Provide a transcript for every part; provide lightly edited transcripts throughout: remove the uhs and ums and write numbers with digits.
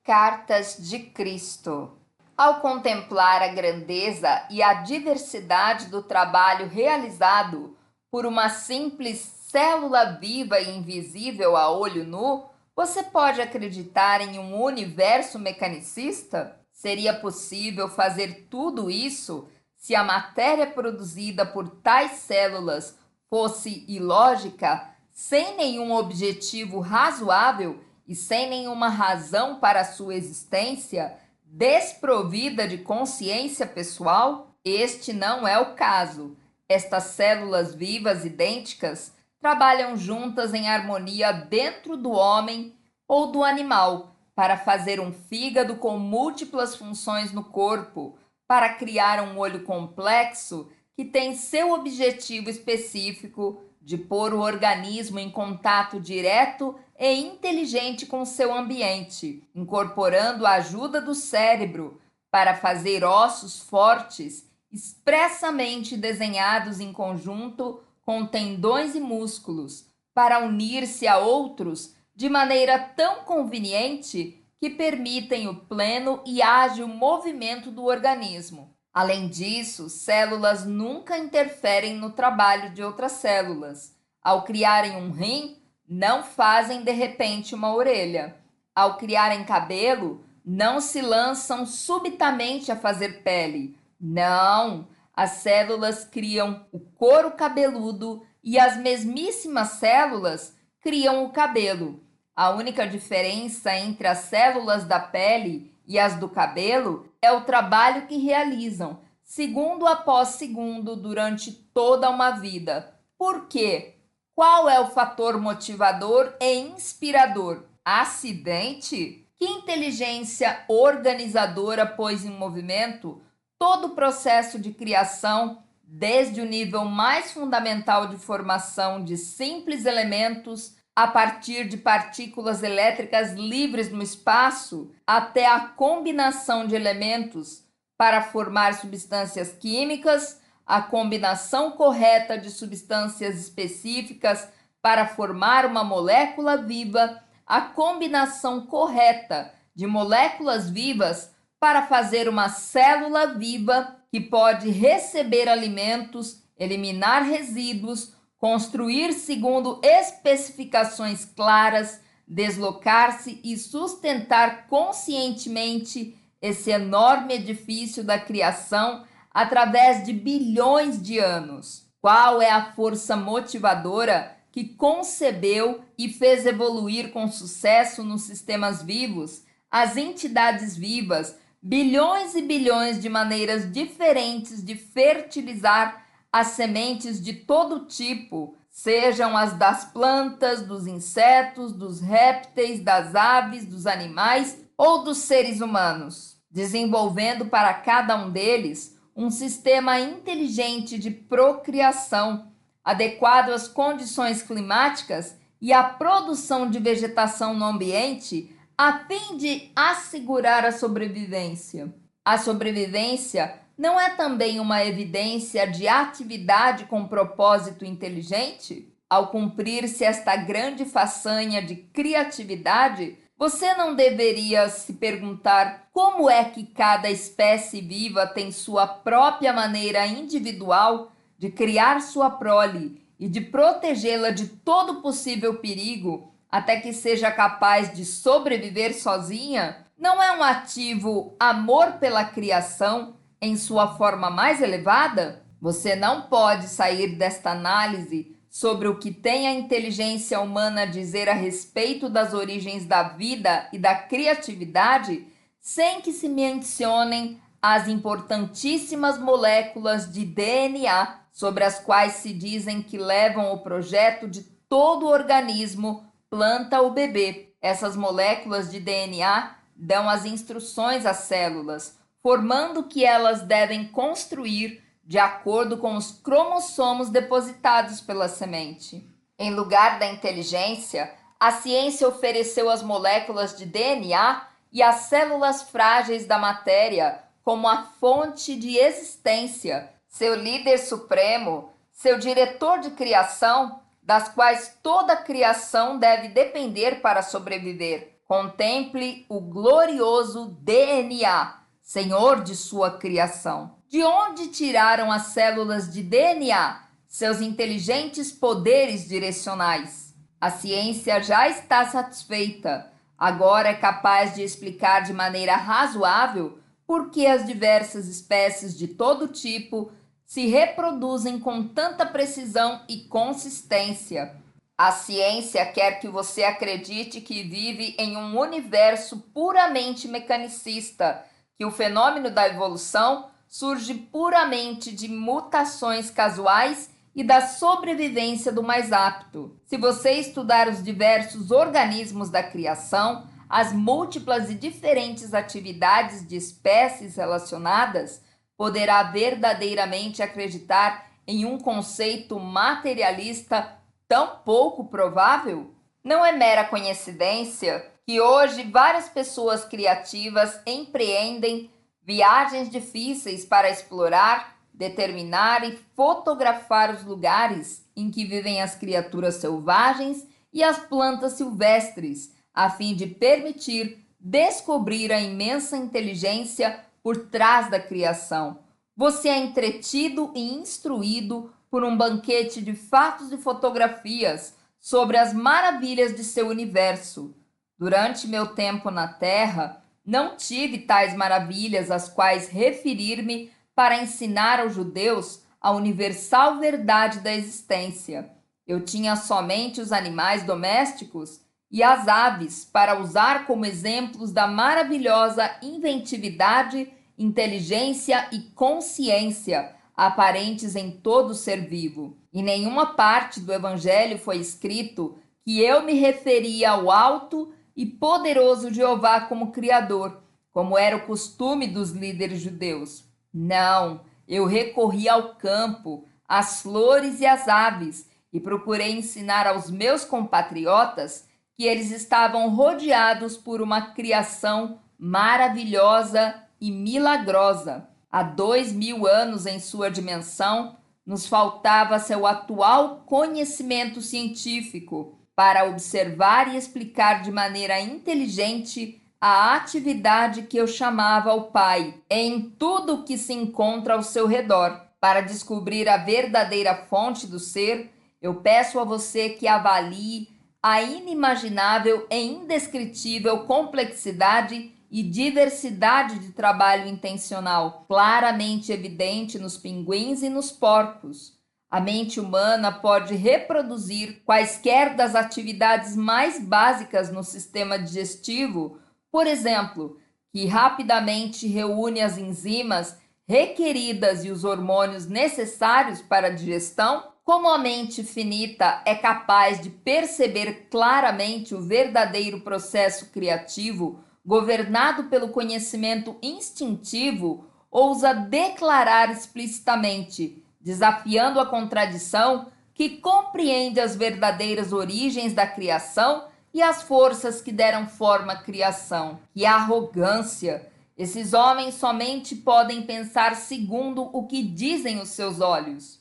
Cartas de Cristo. Ao contemplar a grandeza e a diversidade do trabalho realizado por uma simples célula viva e invisível a olho nu, você pode acreditar em um universo mecanicista? Seria possível fazer tudo isso se a matéria produzida por tais células fosse ilógica, sem nenhum objetivo razoável e sem nenhuma razão para sua existência, desprovida de consciência pessoal? Este não é o caso. Estas células vivas idênticas trabalham juntas em harmonia dentro do homem ou do animal para fazer um fígado com múltiplas funções no corpo, para criar um olho complexo que tem seu objetivo específico de pôr o organismo em contato direto e inteligente com seu ambiente, incorporando a ajuda do cérebro para fazer ossos fortes, expressamente desenhados em conjunto com tendões e músculos, para unir-se a outros de maneira tão conveniente que permitem o pleno e ágil movimento do organismo. Além disso, células nunca interferem no trabalho de outras células. Ao criarem um rim, não fazem de repente uma orelha. Ao criarem cabelo, não se lançam subitamente a fazer pele. Não, as células criam o couro cabeludo e as mesmíssimas células criam o cabelo. A única diferença entre as células da pele e as do cabelo é o trabalho que realizam, segundo após segundo, durante toda uma vida. Por quê? Qual é o fator motivador e inspirador? Acidente? Que inteligência organizadora pôs em movimento todo o processo de criação, desde o nível mais fundamental de formação de simples elementos a partir de partículas elétricas livres no espaço, até a combinação de elementos para formar substâncias químicas, a combinação correta de substâncias específicas para formar uma molécula viva, a combinação correta de moléculas vivas para fazer uma célula viva que pode receber alimentos, eliminar resíduos, construir segundo especificações claras, deslocar-se e sustentar conscientemente esse enorme edifício da criação através de bilhões de anos. Qual é a força motivadora que concebeu e fez evoluir com sucesso nos sistemas vivos as entidades vivas, bilhões e bilhões de maneiras diferentes de fertilizar as sementes de todo tipo, sejam as das plantas, dos insetos, dos répteis, das aves, dos animais ou dos seres humanos, desenvolvendo para cada um deles um sistema inteligente de procriação, adequado às condições climáticas e à produção de vegetação no ambiente, a fim de assegurar a sobrevivência. A sobrevivência não é também uma evidência de atividade com propósito inteligente? Ao cumprir-se esta grande façanha de criatividade, você não deveria se perguntar como é que cada espécie viva tem sua própria maneira individual de criar sua prole e de protegê-la de todo possível perigo até que seja capaz de sobreviver sozinha? Não é um ativo amor pela criação em sua forma mais elevada? Você não pode sair desta análise sobre o que tem a inteligência humana a dizer a respeito das origens da vida e da criatividade sem que se mencionem as importantíssimas moléculas de DNA sobre as quais se dizem que levam o projeto de todo o organismo, planta ou bebê. Essas moléculas de DNA dão as instruções às células, formando o que elas devem construir de acordo com os cromossomos depositados pela semente. Em lugar da inteligência, a ciência ofereceu as moléculas de DNA e as células frágeis da matéria como a fonte de existência, seu líder supremo, seu diretor de criação, das quais toda a criação deve depender para sobreviver. Contemple o glorioso DNA, Senhor de sua criação. De onde tiraram as células de DNA seus inteligentes poderes direcionais? A ciência já está satisfeita. Agora é capaz de explicar de maneira razoável por que as diversas espécies de todo tipo se reproduzem com tanta precisão e consistência. A ciência quer que você acredite que vive em um universo puramente mecanicista, que o fenômeno da evolução surge puramente de mutações casuais e da sobrevivência do mais apto. Se você estudar os diversos organismos da criação, as múltiplas e diferentes atividades de espécies relacionadas, poderá verdadeiramente acreditar em um conceito materialista tão pouco provável? Não é mera coincidência que hoje várias pessoas criativas empreendem viagens difíceis para explorar, determinar e fotografar os lugares em que vivem as criaturas selvagens e as plantas silvestres, a fim de permitir descobrir a imensa inteligência por trás da criação. Você é entretido e instruído por um banquete de fatos e fotografias sobre as maravilhas de seu universo. Durante meu tempo na Terra, não tive tais maravilhas às quais referir-me para ensinar aos judeus a universal verdade da existência. Eu tinha somente os animais domésticos e as aves para usar como exemplos da maravilhosa inventividade, inteligência e consciência aparentes em todo ser vivo. Em nenhuma parte do Evangelho foi escrito que eu me referia ao alto e poderoso Jeová como Criador, como era o costume dos líderes judeus. Não, eu recorri ao campo, às flores e às aves, e procurei ensinar aos meus compatriotas que eles estavam rodeados por uma criação maravilhosa e milagrosa. Há 2000 anos em sua dimensão, nos faltava seu atual conhecimento científico para observar e explicar de maneira inteligente a atividade que eu chamava ao Pai em tudo o que se encontra ao seu redor. Para descobrir a verdadeira fonte do ser, eu peço a você que avalie a inimaginável e indescritível complexidade e diversidade de trabalho intencional, claramente evidente nos pinguins e nos porcos. A mente humana pode reproduzir quaisquer das atividades mais básicas no sistema digestivo, por exemplo, que rapidamente reúne as enzimas requeridas e os hormônios necessários para a digestão. Como a mente finita é capaz de perceber claramente o verdadeiro processo criativo, governado pelo conhecimento instintivo, ousa declarar explicitamente, desafiando a contradição, que compreende as verdadeiras origens da criação e as forças que deram forma à criação. Que arrogância! Esses homens somente podem pensar segundo o que dizem os seus olhos.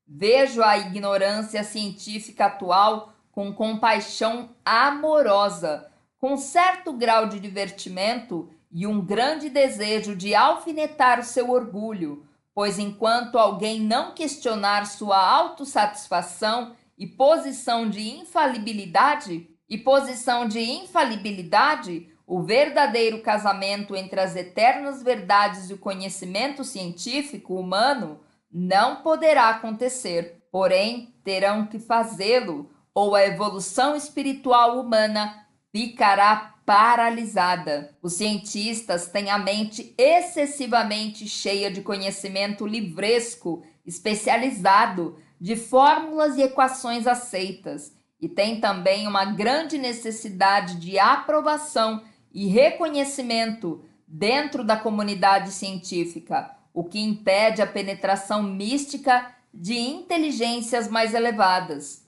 Vejo a ignorância científica atual com compaixão amorosa, com certo grau de divertimento e um grande desejo de alfinetar o seu orgulho, pois enquanto alguém não questionar sua autossatisfação e posição de infalibilidade, o verdadeiro casamento entre as eternas verdades e o conhecimento científico humano não poderá acontecer. Porém, terão que fazê-lo, ou a evolução espiritual humana ficará paralisada. Os cientistas têm a mente excessivamente cheia de conhecimento livresco, especializado, de fórmulas e equações aceitas, e têm também uma grande necessidade de aprovação e reconhecimento dentro da comunidade científica, o que impede a penetração mística de inteligências mais elevadas.